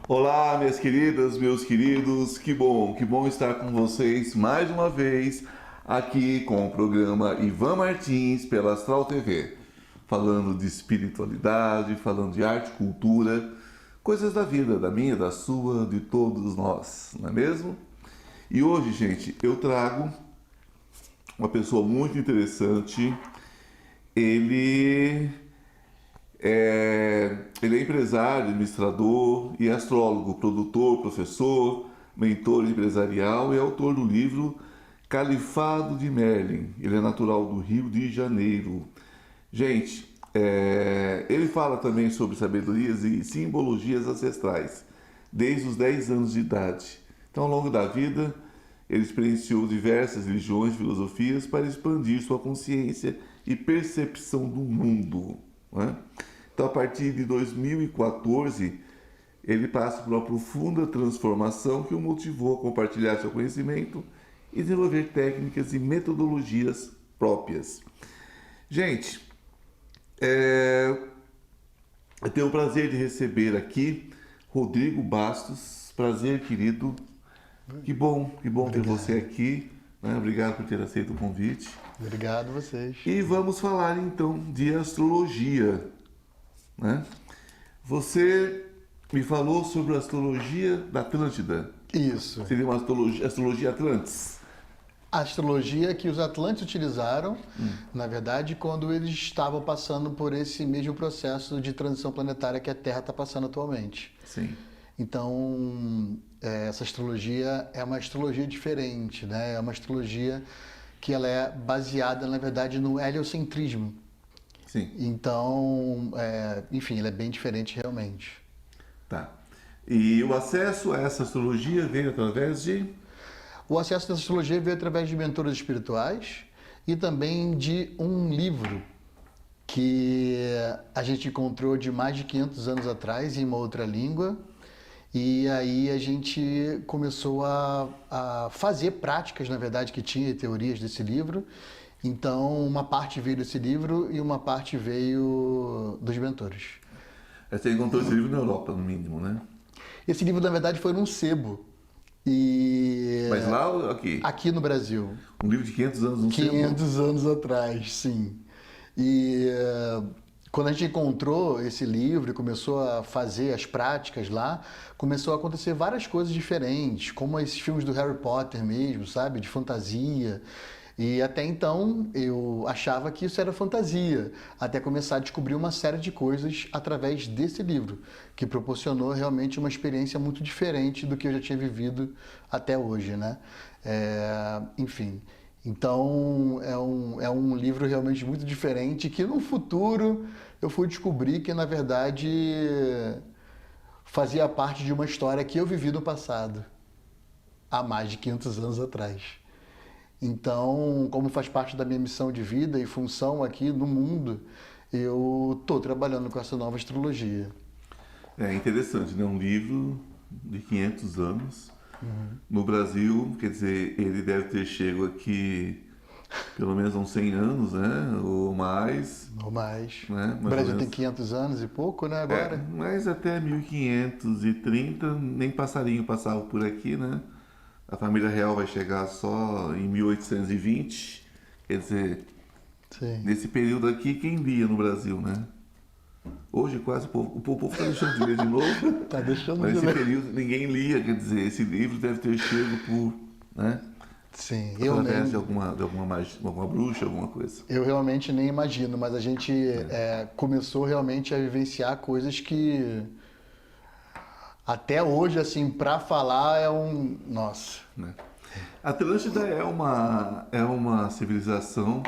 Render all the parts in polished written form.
Olá, minhas queridas, meus queridos, que bom estar com vocês mais uma vez aqui com o programa Ivan Martins pela Astral TV, falando de espiritualidade, falando de arte, cultura, coisas da vida, da minha, da sua, de todos nós, não é mesmo? E hoje, gente, eu trago uma pessoa muito interessante. Ele é empresário, administrador e astrólogo, produtor, professor, mentor empresarial e autor do livro Califado de Merlin. Ele é natural do Rio de Janeiro. Gente, ele fala também sobre sabedorias e simbologias ancestrais, desde os 10 anos de idade. Então, ao longo da vida, ele experienciou diversas religiões e filosofias para expandir sua consciência e percepção do mundo, né? Então, a partir de 2014, ele passa por uma profunda transformação que o motivou a compartilhar seu conhecimento e desenvolver técnicas e metodologias próprias. Gente, eu tenho o prazer de receber aqui Rodrigo Bastos. Prazer, querido. Que bom ter você aqui, né? Obrigado por ter aceito o convite. Obrigado a vocês. E vamos falar então de astrologia, né? Você me falou sobre a astrologia da Atlântida. Isso. Seria uma astrologia Atlantis. A astrologia que os Atlantes utilizaram, na verdade, quando eles estavam passando por esse mesmo processo de transição planetária que a Terra está passando atualmente. Sim. Então, essa astrologia é uma astrologia diferente, né? É uma astrologia que ela é baseada, na verdade, no heliocentrismo. Sim. Então, enfim, ela é bem diferente realmente. Tá. E o acesso a essa astrologia veio através de... O acesso dessa astrologia veio através de mentores espirituais e também de um livro que a gente encontrou de mais de 500 anos atrás em uma outra língua. E aí a gente começou a fazer práticas, na verdade, que tinha teorias desse livro. Então, uma parte veio desse livro e uma parte veio dos mentores. Você encontrou esse livro na Europa, no mínimo, né? Esse livro, na verdade, foi num sebo. Mas lá ou aqui? Aqui no Brasil. Um livro de 500 anos no sebo? 500 anos atrás, sim. E quando a gente encontrou esse livro e começou a fazer as práticas lá, começou a acontecer várias coisas diferentes, como esses filmes do Harry Potter mesmo, sabe? De fantasia. E até então eu achava que isso era fantasia, até começar a descobrir uma série de coisas através desse livro, que proporcionou realmente uma experiência muito diferente do que eu já tinha vivido até hoje, né? Enfim, então é um livro realmente muito diferente que no futuro eu fui descobrir que na verdade fazia parte de uma história que eu vivi no passado, há mais de 500 anos atrás. Então, como faz parte da minha missão de vida e função aqui no mundo, eu estou trabalhando com essa nova astrologia. É interessante, né? Um livro de 500 anos. No Brasil, quer dizer, ele deve ter chego aqui pelo menos uns 100 anos, né? Ou mais. Ou mais. Né? O Brasil tem 500 anos e pouco, né, agora? Mas até 1530, nem passarinho passava por aqui, né? A família real vai chegar só em 1820. Quer dizer, Sim. nesse período aqui, quem lia no Brasil, né? Hoje quase o povo está deixando de ler de novo. Está deixando Mas de nesse ler. período ninguém lia, quer dizer, esse livro deve ter chego por, né? Sim, Através de alguma bruxa, alguma coisa. eu realmente nem imagino, mas a gente começou realmente a vivenciar coisas que até hoje, assim, para falar nossa. Né? A Atlântida é uma civilização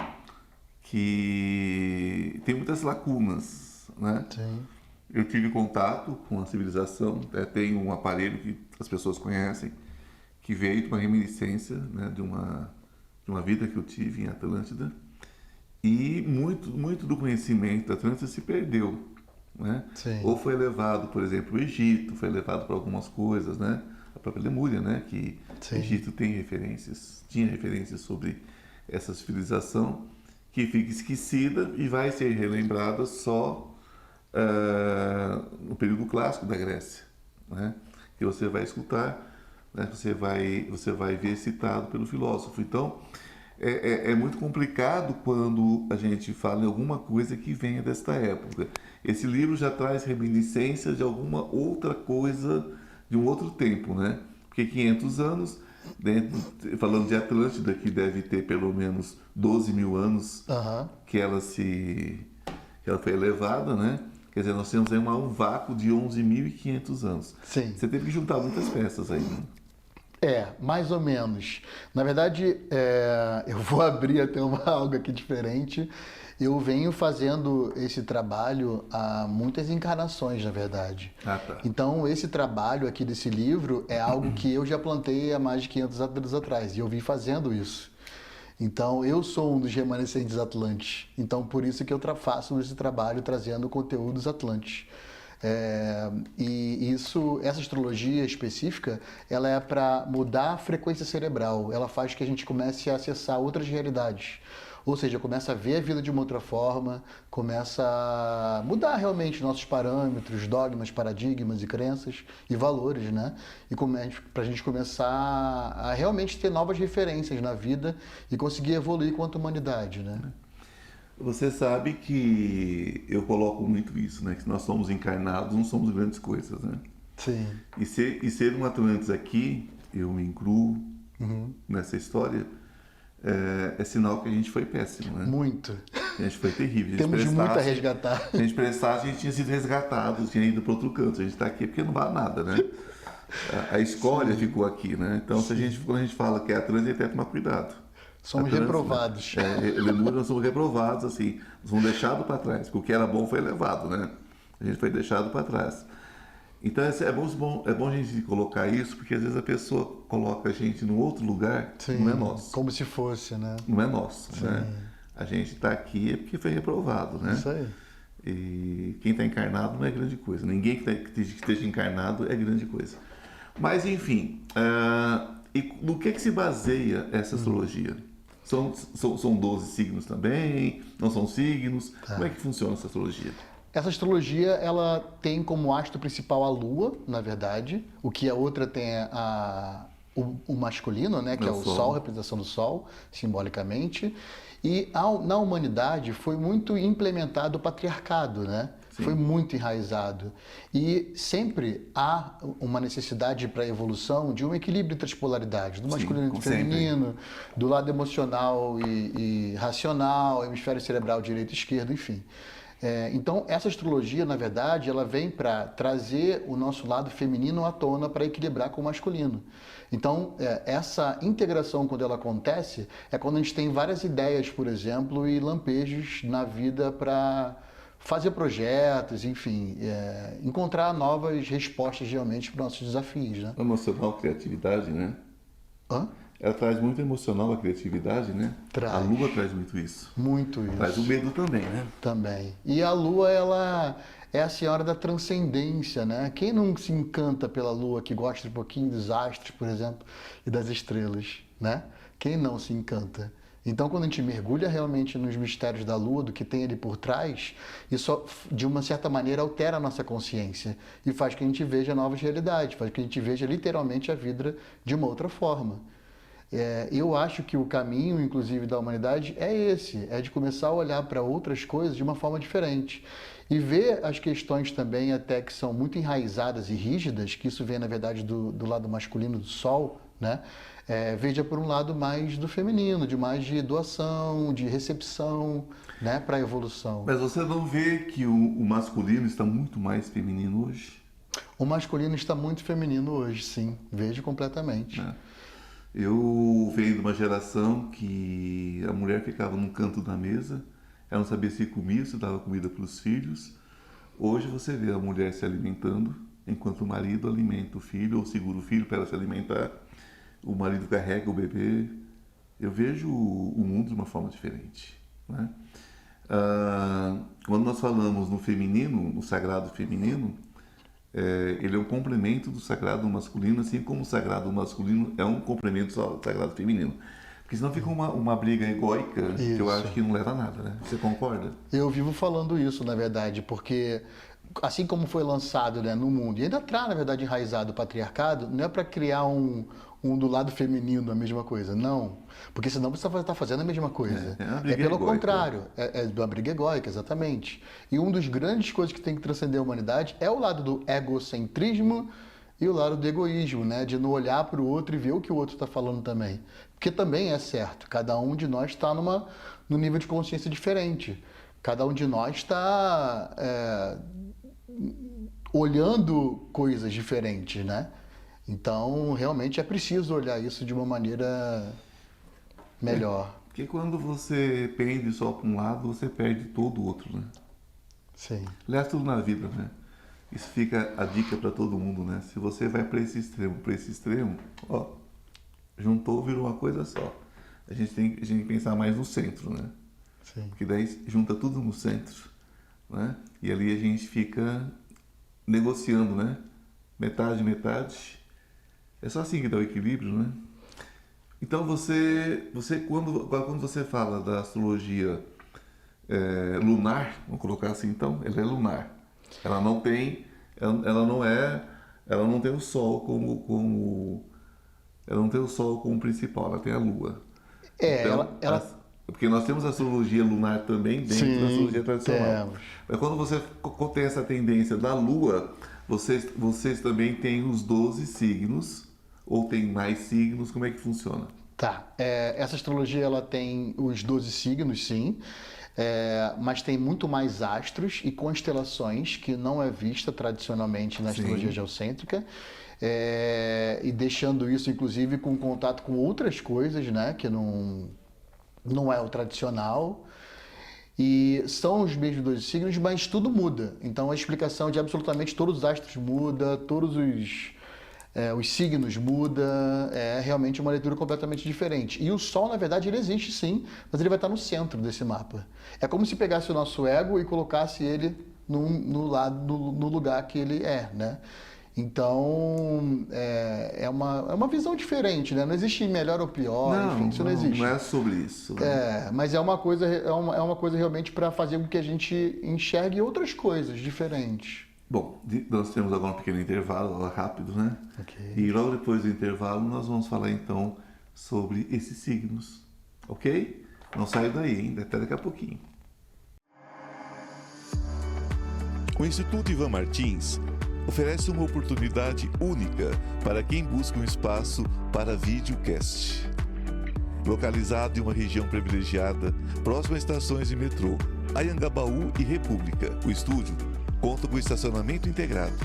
que tem muitas lacunas, né? Sim. Eu tive contato com a civilização, tem um aparelho que as pessoas conhecem, que veio de uma reminiscência, né, de uma vida que eu tive em Atlântida, e muito do conhecimento da Atlântida se perdeu, né? Sim. Ou foi levado, por exemplo, o Egito, foi levado para algumas coisas, né? A própria Lemúria, né? Que Sim. o Egito tinha referências sobre essa civilização, que fica esquecida e vai ser relembrada só no período clássico da Grécia, né? que você vai escutar, né? Você vai ver citado pelo filósofo. Então, é muito complicado quando a gente fala em alguma coisa que venha desta época. Esse livro já traz reminiscências de alguma outra coisa, de um outro tempo, né? Porque 500 anos, falando de Atlântida, que deve ter pelo menos 12 mil anos Aham. que ela foi elevada, né? Quer dizer, nós temos aí um vácuo de 11.500 anos. Sim. Você teve que juntar muitas peças aí, né? Mais ou menos. Na verdade, eu vou abrir até algo aqui diferente. Eu venho fazendo esse trabalho há muitas encarnações, na verdade. Ah, tá. Então, esse trabalho aqui desse livro é algo que eu já plantei há mais de 500 anos atrás, e eu vim fazendo isso. Então, eu sou um dos remanescentes atlantes. Então, por isso que eu faço esse trabalho trazendo conteúdos atlantes. E essa astrologia específica, ela é para mudar a frequência cerebral. Ela faz que a gente comece a acessar outras realidades. Ou seja, começa a ver a vida de uma outra forma, começa a mudar realmente nossos parâmetros, dogmas, paradigmas e crenças e valores, né? E para a gente começar a realmente ter novas referências na vida e conseguir evoluir quanto humanidade, né? Você sabe que eu coloco muito isso, né? Que nós somos encarnados, não somos grandes coisas, né? Sim. E ser um Atlantis aqui, eu me incluo nessa história, é sinal que a gente foi péssimo, né? Muito. A gente foi terrível. Temos muito a resgatar. Se a gente prestasse, a gente tinha sido resgatado, tinha ido para outro canto. A gente está aqui porque não vale nada, né? A escória ficou aqui, né? Então, quando a gente fala que é Atlantis, a gente tem que tomar cuidado. Somos reprovados. Lemúria, nós somos reprovados, assim, nós fomos deixados para trás, porque o que era bom foi levado, né? A gente foi deixado para trás. Então é bom a gente colocar isso, porque às vezes a pessoa coloca a gente num outro lugar que não é nosso. Como se fosse, né? Não é nosso, né? A gente está aqui é porque foi reprovado, né? Isso aí. E quem está encarnado não é grande coisa. Ninguém que esteja encarnado é grande coisa. Mas, enfim, e no que se baseia essa astrologia? São 12 signos também? Não são signos? Como é que funciona essa astrologia? Essa astrologia, ela tem como astro principal a Lua, na verdade. O que a outra tem o masculino, né? Que é o Sol, a representação do Sol, simbolicamente. E na humanidade foi muito implementado o patriarcado, né? Sim. Foi muito enraizado. E sempre há uma necessidade para a evolução de um equilíbrio entre as polaridades, do masculino e do feminino, do lado emocional e racional, hemisfério cerebral direito e esquerdo, enfim. Então, essa astrologia, na verdade, ela vem para trazer o nosso lado feminino à tona para equilibrar com o masculino. Então, essa integração, quando ela acontece, é quando a gente tem várias ideias, por exemplo, e lampejos na vida para fazer projetos, enfim, encontrar novas respostas realmente para os nossos desafios, né? Emocional, criatividade, né? Hã? Ela traz muito emocional a criatividade, né? Traz. A Lua traz muito isso. Muito isso. Traz o medo também, né? Também. E a Lua, ela é a senhora da transcendência, né? Quem não se encanta pela Lua, que gosta um pouquinho dos astros, por exemplo, e das estrelas, né? Quem não se encanta? Então, quando a gente mergulha realmente nos mistérios da Lua, do que tem ali por trás, isso, de uma certa maneira, altera a nossa consciência e faz que a gente veja novas realidades, faz que a gente veja literalmente a vida de uma outra forma. Eu acho que o caminho, inclusive, da humanidade é esse, é de começar a olhar para outras coisas de uma forma diferente. E ver as questões também até que são muito enraizadas e rígidas, que isso vem, na verdade, do lado masculino do Sol, né? Veja por um lado mais do feminino, de mais de doação, de recepção, né? Para a evolução. Mas você não vê que o masculino está muito mais feminino hoje? O masculino está muito feminino hoje, sim. Vejo completamente. Eu venho de uma geração que a mulher ficava num canto da mesa, ela não sabia se comia, se dava comida para os filhos. Hoje você vê a mulher se alimentando, enquanto o marido alimenta o filho ou segura o filho para ela se alimentar. O marido carrega o bebê. Eu vejo o mundo de uma forma diferente, né? Quando nós falamos no feminino, no sagrado feminino, ele é um complemento do sagrado masculino, assim como o sagrado masculino é um complemento do sagrado feminino. Porque senão fica uma briga egóica que eu acho que não leva a nada, né? Você concorda? Eu vivo falando isso, na verdade, porque assim como foi lançado, né, no mundo, e ainda está, na verdade, enraizado o patriarcado, não é para criar um do lado feminino a mesma coisa, não. Porque senão você vai estar fazendo a mesma coisa. É uma É briga pelo egóica. contrário, é uma briga egóica, exatamente. E uma das grandes coisas que tem que transcender a humanidade é o lado do egocentrismo e o lado do egoísmo, né? De não olhar para o outro e ver o que o outro está falando também. Porque também é certo, cada um de nós está num nível de consciência diferente. Cada um de nós está olhando coisas diferentes, né? Então, realmente é preciso olhar isso de uma maneira melhor. Porque quando você pende só para um lado, você perde todo o outro, né? Sim. Aliás, tudo na vida, né? Isso fica a dica para todo mundo, né? Se você vai para esse extremo, ó, juntou, virou uma coisa só. A gente tem que pensar mais no centro, né? Sim. Porque daí junta tudo no centro, né? E ali a gente fica negociando, né? Metade, metade. É só assim que dá o equilíbrio, né? Então você quando você fala da astrologia lunar, vamos colocar assim então, ela é lunar. Ela não tem, ela não tem o Sol ela não tem o Sol como principal, ela tem a Lua. Então, porque nós temos a astrologia lunar também dentro da astrologia tradicional. Temos. Mas quando você tem essa tendência da Lua, vocês também têm os 12 signos, ou tem mais signos, como é que funciona? Tá. Essa astrologia ela tem os 12 signos, sim, mas tem muito mais astros e constelações que não é vista tradicionalmente na astrologia geocêntrica. E deixando isso, inclusive, com contato com outras coisas, né, que não é o tradicional. E são os mesmos 12 signos, mas tudo muda. Então a explicação de absolutamente todos os astros muda, todos os signos muda, é realmente uma leitura completamente diferente. E o Sol, na verdade, ele existe sim, mas ele vai estar no centro desse mapa. É como se pegasse o nosso ego e colocasse ele no lugar que ele é, né? Então, é uma visão diferente, né? Não existe melhor ou pior, enfim, isso não existe. Não é sobre isso. Né? Mas é uma coisa realmente para fazer com que a gente enxergue outras coisas diferentes. Bom, nós temos agora um pequeno intervalo, rápido, né? Ok. E logo depois do intervalo nós vamos falar então sobre esses signos, ok? Não saia daí ainda, até daqui a pouquinho. O Instituto Ivan Martins oferece uma oportunidade única para quem busca um espaço para videocast. Localizado em uma região privilegiada, próximo a estações de metrô, Anhangabaú e República, o estúdio conta com estacionamento integrado,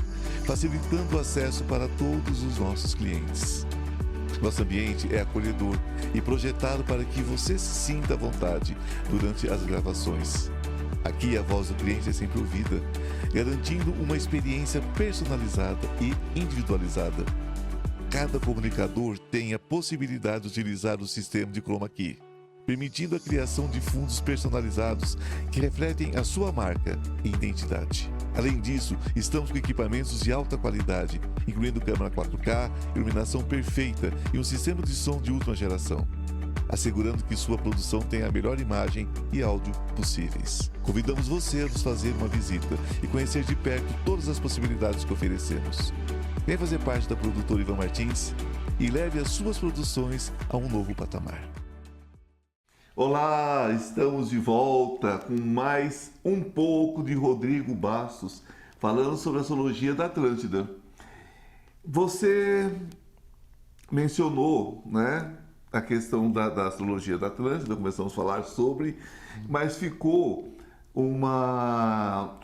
facilitando o acesso para todos os nossos clientes. Nosso ambiente é acolhedor e projetado para que você se sinta à vontade durante as gravações. Aqui a voz do cliente é sempre ouvida, garantindo uma experiência personalizada e individualizada. Cada comunicador tem a possibilidade de utilizar o sistema de Chroma Key, permitindo a criação de fundos personalizados que refletem a sua marca e identidade. Além disso, estamos com equipamentos de alta qualidade, incluindo câmera 4K, iluminação perfeita e um sistema de som de última geração, assegurando que sua produção tenha a melhor imagem e áudio possíveis. Convidamos você a nos fazer uma visita e conhecer de perto todas as possibilidades que oferecemos. Venha fazer parte da produtora Ivan Martins e leve as suas produções a um novo patamar. Olá, estamos de volta com mais um pouco de Rodrigo Bastos, falando sobre a astrologia da Atlântida. Você mencionou, né, a questão da astrologia da Atlântida, começamos a falar sobre, mas ficou uma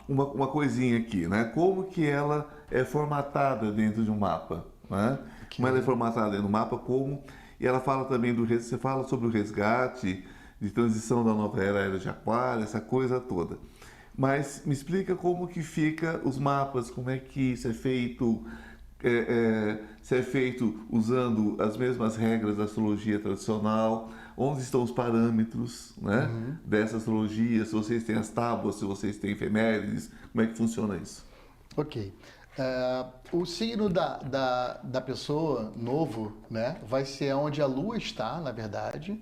coisinha aqui, né? Como que ela é formatada dentro de um mapa, né? Como ela é formatada dentro do mapa, como... E ela fala também você fala sobre o resgate, de transição da nova era de Aquário, essa coisa toda. Mas me explica como que fica os mapas, como é que isso é feito, se é feito usando as mesmas regras da astrologia tradicional, onde estão os parâmetros, né, dessa astrologia, se vocês têm as tábuas, se vocês têm efemérides, como é que funciona isso? Ok. O signo da pessoa novo, né, vai ser onde a Lua está, na verdade.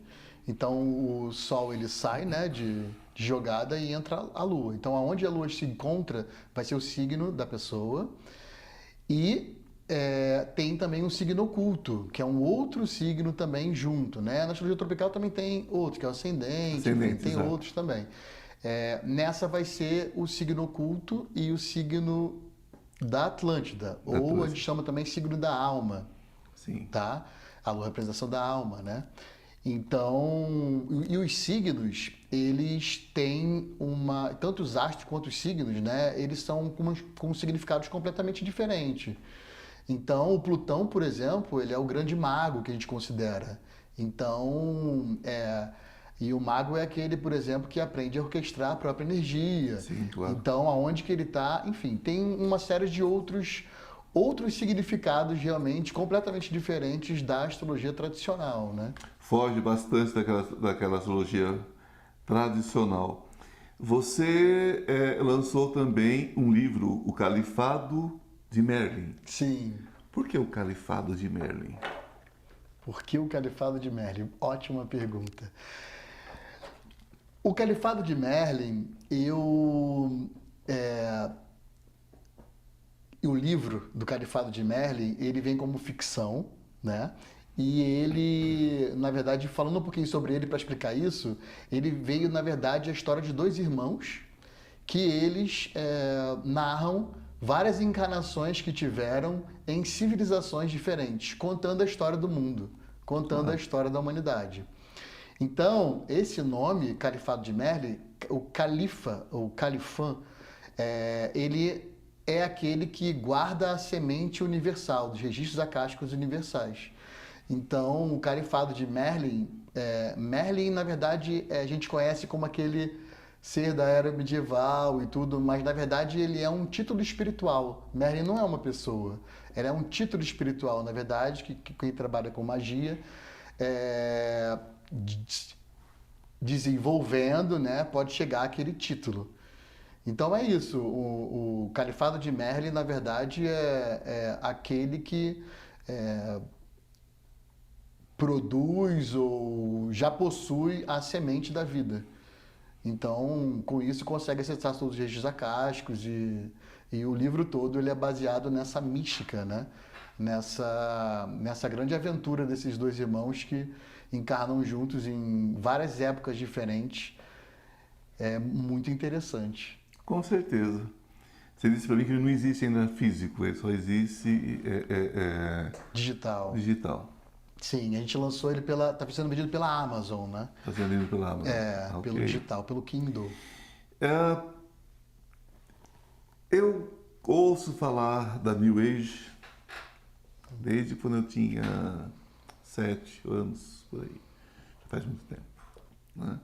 Então o Sol ele sai, né, de jogada e entra a Lua. Então aonde a Lua se encontra vai ser o signo da pessoa. E tem também um signo oculto, que é um outro signo também junto, né? Na astrologia tropical também tem outro, que é o ascendente, enfim, tem exato. outros também. Nessa vai ser o signo oculto e o signo da Atlântida, ou a gente chama também signo da alma, Sim. tá? A lua é a representação da alma, né? Então, e os signos, eles têm tanto os astros quanto os signos, né? Eles são com significados completamente diferentes. Então, o Plutão, por exemplo, ele é o grande mago que a gente considera. Então, e o mago é aquele, por exemplo, que aprende a orquestrar a própria energia. Sim, claro. Então, aonde que ele está, enfim, tem uma série de outros significados realmente completamente diferentes da astrologia tradicional, né? Foge bastante daquela astrologia tradicional. Você lançou também um livro, O Califado de Merlin. Sim. Por que o Califado de Merlin? Por que o Califado de Merlin? Ótima pergunta. O Califado de Merlin, o livro do Califado de Merlin, ele vem como ficção, né? E ele, na verdade, falando um pouquinho sobre ele para explicar isso, ele veio, na verdade, a história de dois irmãos que eles narram várias encarnações que tiveram em civilizações diferentes, contando a história do mundo, contando a história da humanidade. Então, esse nome, Califado de Merlin, o califa, ou califã, ele é aquele que guarda a semente universal, dos registros acásticos universais. Então, o Califado de Merlin, Merlin, na verdade, a gente conhece como aquele ser da era medieval e tudo, mas na verdade ele é um título espiritual. Merlin não é uma pessoa, ele é um título espiritual, na verdade, que quem trabalha com magia, desenvolvendo, né, pode chegar àquele título. Então é isso, o Califado de Merlin, na verdade, é aquele que produz ou já possui a semente da vida. Então, com isso, consegue acessar todos os registros acásticos e o livro todo ele é baseado nessa mística, né? Nessa grande aventura desses dois irmãos que encarnam juntos em várias épocas diferentes. É muito interessante. Com certeza. Você disse para mim que ele não existe ainda físico, ele só existe Digital. digital. Sim, a gente lançou ele está sendo vendido pela Amazon, né? Está sendo lido pela Amazon. Pelo Ok. digital, pelo Kindle. Eu ouço falar da New Age desde quando eu tinha 7 anos, por aí. Já faz muito tempo, né?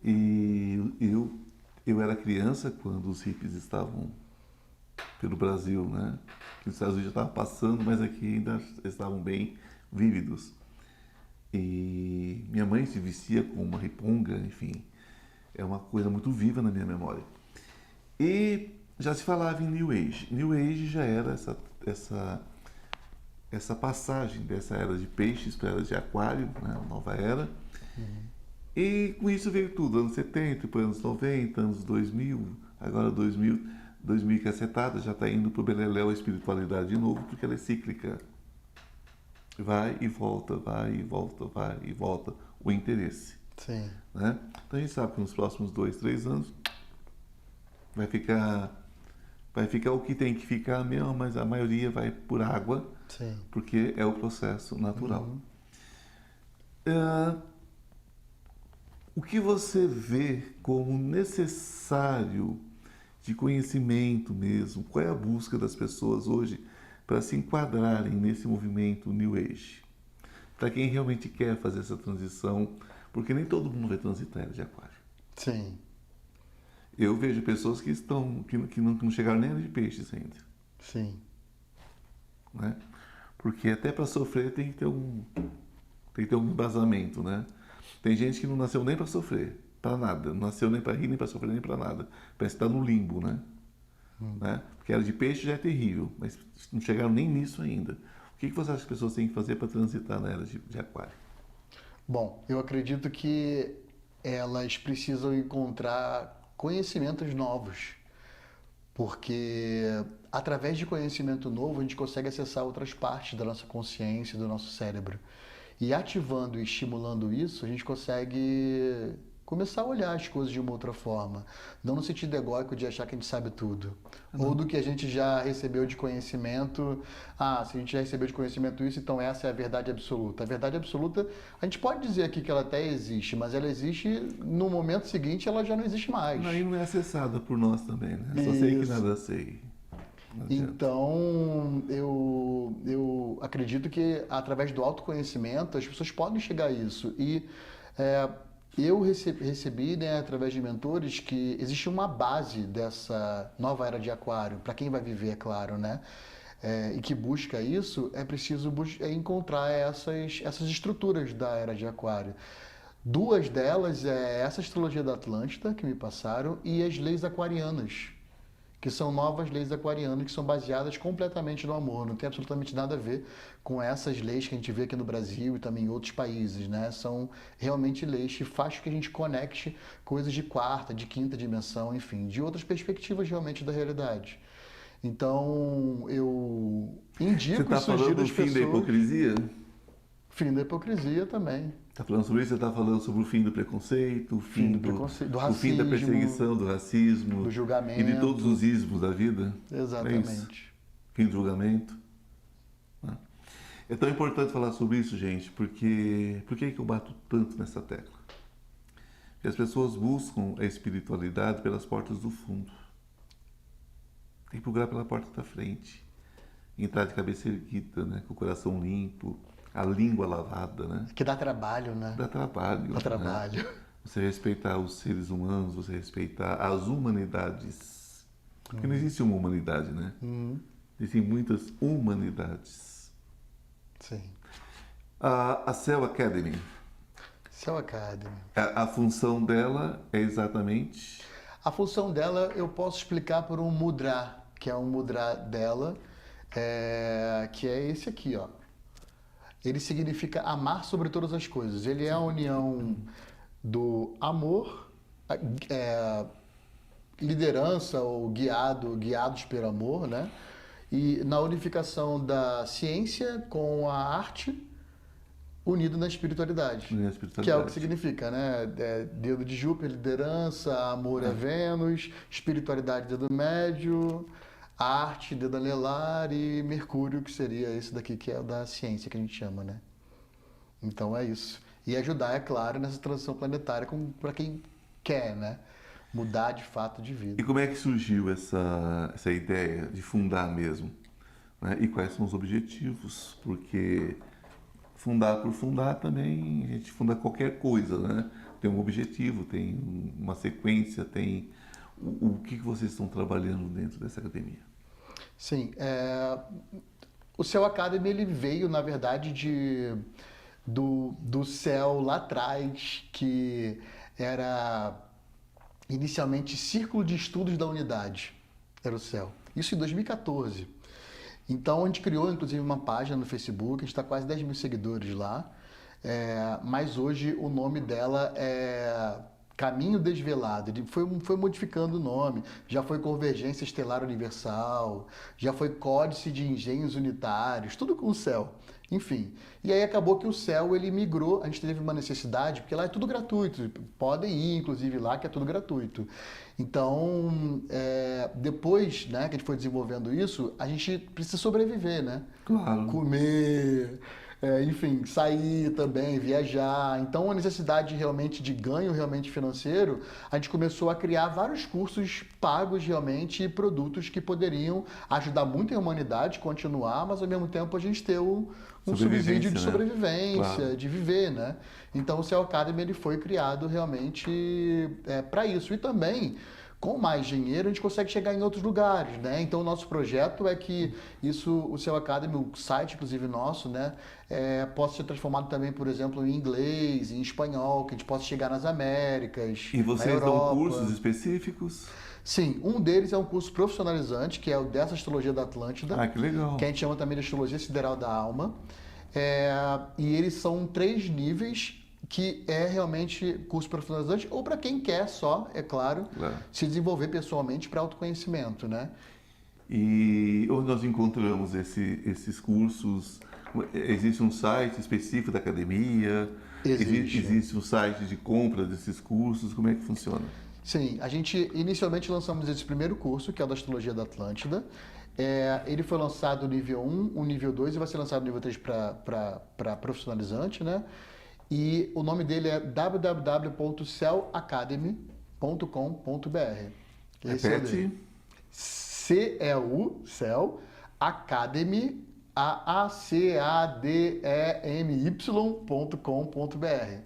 E eu era criança quando os hippies estavam pelo Brasil, né? Que os Estados Unidos já estavam passando, mas aqui ainda estavam bem vívidos. E minha mãe se vestia com uma riponga, enfim, é uma coisa muito viva na minha memória. E já se falava em New Age. New Age já era essa passagem dessa era de peixes para a era de aquário, né? A nova era. E com isso veio tudo, anos 70, depois anos 90, anos 2000, agora 2000 e cacetada, já está indo para o beleléu a espiritualidade de novo, porque ela é cíclica. Vai e volta, vai e volta, vai e volta, o interesse. Sim. Né? Então a gente sabe que nos próximos 2, 3 anos vai ficar o que tem que ficar mesmo, mas a maioria vai por água, Sim. porque é o processo natural. O que você vê como necessário de conhecimento mesmo? Qual é a busca das pessoas hoje para se enquadrarem nesse movimento New Age? Para quem realmente quer fazer essa transição, porque nem todo mundo vai transitar era de aquário. Sim. Eu vejo pessoas que não chegaram nem a era de peixes ainda. Sim. Né? Porque até para sofrer tem que ter um embasamento, né? Tem gente que não nasceu nem para sofrer, para nada. Não nasceu nem para rir, nem para sofrer, nem para nada. Parece que está no limbo, né? Né? Porque a era de peixe já é terrível, mas não chegaram nem nisso ainda. O que você acha que as pessoas têm que fazer para transitar na era de aquário? Bom, eu acredito que elas precisam encontrar conhecimentos novos, porque através de conhecimento novo a gente consegue acessar outras partes da nossa consciência, do nosso cérebro. E ativando e estimulando isso, a gente consegue começar a olhar as coisas de uma outra forma. Não no sentido egóico de achar que a gente sabe tudo. Ou do que a gente já recebeu de conhecimento. Ah, se a gente já recebeu de conhecimento isso, então essa é a verdade absoluta. A verdade absoluta, a gente pode dizer aqui que ela até existe, mas ela existe no momento seguinte, ela já não existe mais. Aí não é acessada por nós também, né? Só sei que Isso. nada sei. Não adianta. Então, eu acredito que através do autoconhecimento as pessoas podem chegar a isso. E eu recebi, né, através de mentores, que existe uma base dessa nova era de Aquário, para quem vai viver, é claro, né? E que busca isso, é preciso encontrar essas estruturas da era de Aquário. Duas delas é essa astrologia da Atlântida, que me passaram, e as leis aquarianas, que são novas leis aquarianas que são baseadas completamente no amor, não tem absolutamente nada a ver com essas leis que a gente vê aqui no Brasil e também em outros países, né? São realmente leis que fazem com que a gente conecte coisas de quarta, de quinta dimensão, enfim, de outras perspectivas realmente da realidade. Então, eu Você indico está e sugiro falando do às fim da pessoas... hipocrisia? Fim da hipocrisia também. Está falando sobre isso? Você está falando sobre o fim do preconceito, o fim do preconceito, do o fim da racismo, perseguição, do racismo, do julgamento. e de todos os ismos da vida? É isso? Exatamente. Fim do julgamento. Né? É tão importante falar sobre isso, gente, porque por que eu bato tanto nessa tecla? Porque as pessoas buscam a espiritualidade pelas portas do fundo. Tem que procurar pela porta da frente. Entrar de cabeça erguida, né? Com o coração limpo, a língua lavada, né? Que dá trabalho, né? Dá trabalho. Dá né? trabalho. Você respeitar os seres humanos, você respeitar as humanidades. Porque não existe uma humanidade, né? Existem muitas humanidades. Sim. A Cell Academy, Cell Academy. a função dela é exatamente... A função dela eu posso explicar por um mudra, que é um mudra dela, que é esse aqui, ó. Ele significa amar sobre todas as coisas. Ele é a união do amor, liderança ou guiados pelo amor, né? E na unificação da ciência com a arte, unido na espiritualidade. Que é o que significa, né? Dedo de Júpiter, liderança, amor é Vênus, espiritualidade, dedo médio, arte, dedo anelar e Mercúrio, que seria esse daqui, que é o da ciência, que a gente chama, né? Então é isso. E ajudar, é claro, nessa transição planetária para quem quer, né? Mudar de fato de vida. E como é que surgiu essa ideia de fundar mesmo? Né? E quais são os objetivos? Porque fundar por fundar também, a gente funda qualquer coisa, né? Tem um objetivo, tem uma sequência, tem... O que vocês estão trabalhando dentro dessa academia? Sim, o Cell Academy ele veio, na verdade, do céu lá atrás, que era inicialmente Círculo de Estudos da Unidade, era o céu. Isso em 2014. Então a gente criou, inclusive, uma página no Facebook, a gente está quase 10 mil seguidores lá, mas hoje o nome dela é Caminho Desvelado. Ele foi modificando o nome, já foi Convergência Estelar Universal, já foi Códice de Engenhos Unitários, tudo com o céu. Enfim, e aí acabou que o céu ele migrou, a gente teve uma necessidade, porque lá é tudo gratuito, podem ir inclusive lá que é tudo gratuito. Então, depois, né, que a gente foi desenvolvendo isso, a gente precisa sobreviver, né? Claro. Comer, enfim, sair também, viajar. Então, a necessidade realmente de ganho realmente financeiro, a gente começou a criar vários cursos pagos realmente e produtos que poderiam ajudar muito a humanidade a continuar, mas ao mesmo tempo a gente ter um subsídio de sobrevivência, claro, de viver, né? Então, o Cell Academy ele foi criado realmente para isso. E também, com mais dinheiro, a gente consegue chegar em outros lugares, né? Então, o nosso projeto é que o Cell Academy, o site, inclusive, nosso, né? Possa ser transformado também, por exemplo, em inglês, em espanhol, que a gente possa chegar nas Américas, e vocês na Europa. dão cursos específicos? Sim, um deles é um curso profissionalizante, que é o dessa astrologia da Atlântida. Ah, que legal. Que a gente chama também de astrologia sideral da alma. E eles são 3 níveis que é realmente curso profissionalizante ou para quem quer só, é claro, se desenvolver pessoalmente para autoconhecimento, né? E onde nós encontramos esses cursos? Existe um site específico da academia? Existe um site de compra desses cursos? Como é que funciona? Sim, a gente inicialmente lançamos esse primeiro curso, que é o da Astrologia da Atlântida. Ele foi lançado no nível 1, o nível 2 e vai ser lançado no nível 3 para profissionalizante, né? E o nome dele é www.celacademy.com.br. Repete. CEU, Cel, Academy, AACADEMY.com.br.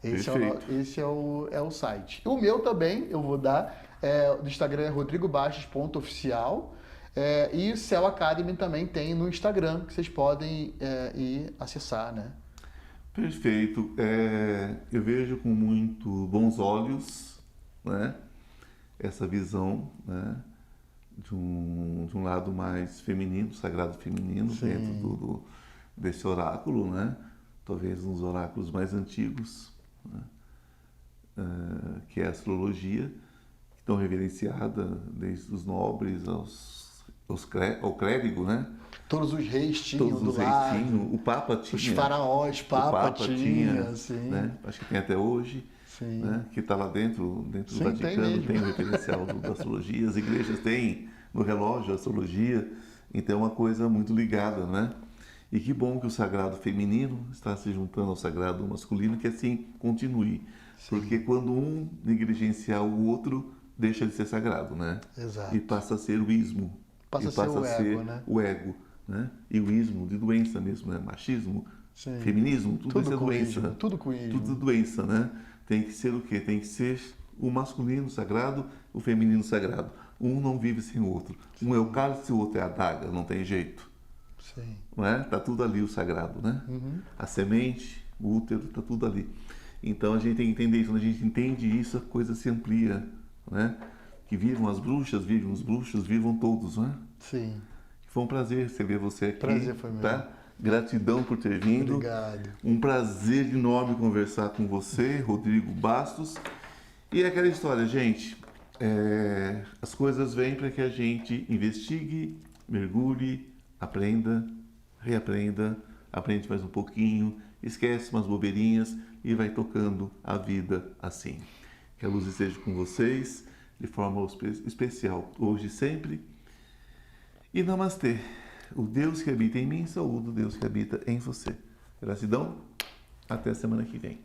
Esse é o site. O meu também, eu vou dar, do Instagram é rodrigobastos.oficial. E Cell Academy também tem no Instagram, que vocês podem ir acessar, né? Perfeito. Eu vejo com muito bons olhos, né, essa visão, né, de um lado mais feminino, sagrado feminino, Sim. dentro desse oráculo, né? Talvez um dos oráculos mais antigos, né? Que é a astrologia, tão reverenciada desde os nobres ao clérigo, né? Todos os reis tinham Todos os do reis lado. tinham, o Papa tinha. Os faraós, Papa tinha, assim. Né? Acho que tem até hoje. Sim. Né? Que está lá dentro do Sim, Vaticano, tem o referencial da astrologia, as igrejas têm no relógio a astrologia, então é uma coisa muito ligada, né? E que bom que o sagrado feminino está se juntando ao sagrado masculino, que assim continue. Sim. Porque quando um negligenciar o outro, deixa de ser sagrado, né? Exato. E passa a ser o ismo. Passa a ser o ego, né? E o ismo de doença mesmo, né? Machismo, sim. Feminismo, tudo isso é doença. Ismo, tudo com ismo. Tudo doença, né? Tem que ser o quê? Tem que ser o masculino sagrado, o feminino sagrado. Um não vive sem o outro. Sim. Um é o cálice, o outro é a adaga, não tem jeito. Sim. Não é? Tá tudo ali o sagrado, né? Uhum. A semente, o útero, tá tudo ali. Então a gente tem que entender isso. Quando a gente entende isso, a coisa se amplia, né? Que vivam as bruxas, vivam os bruxos, vivam todos, né? Sim. Foi um prazer receber você aqui. Prazer foi meu. Tá? Gratidão por ter vindo. Obrigado. Um prazer enorme conversar com você, Rodrigo Bastos. E é aquela história, gente. As coisas vêm para que a gente investigue, mergulhe, aprenda, reaprenda, aprende mais um pouquinho, esquece umas bobeirinhas e vai tocando a vida assim. Que a luz esteja com vocês de forma especial, hoje e sempre. E namastê. O Deus que habita em mim, saúde o Deus que habita em você. Gratidão. Até a semana que vem.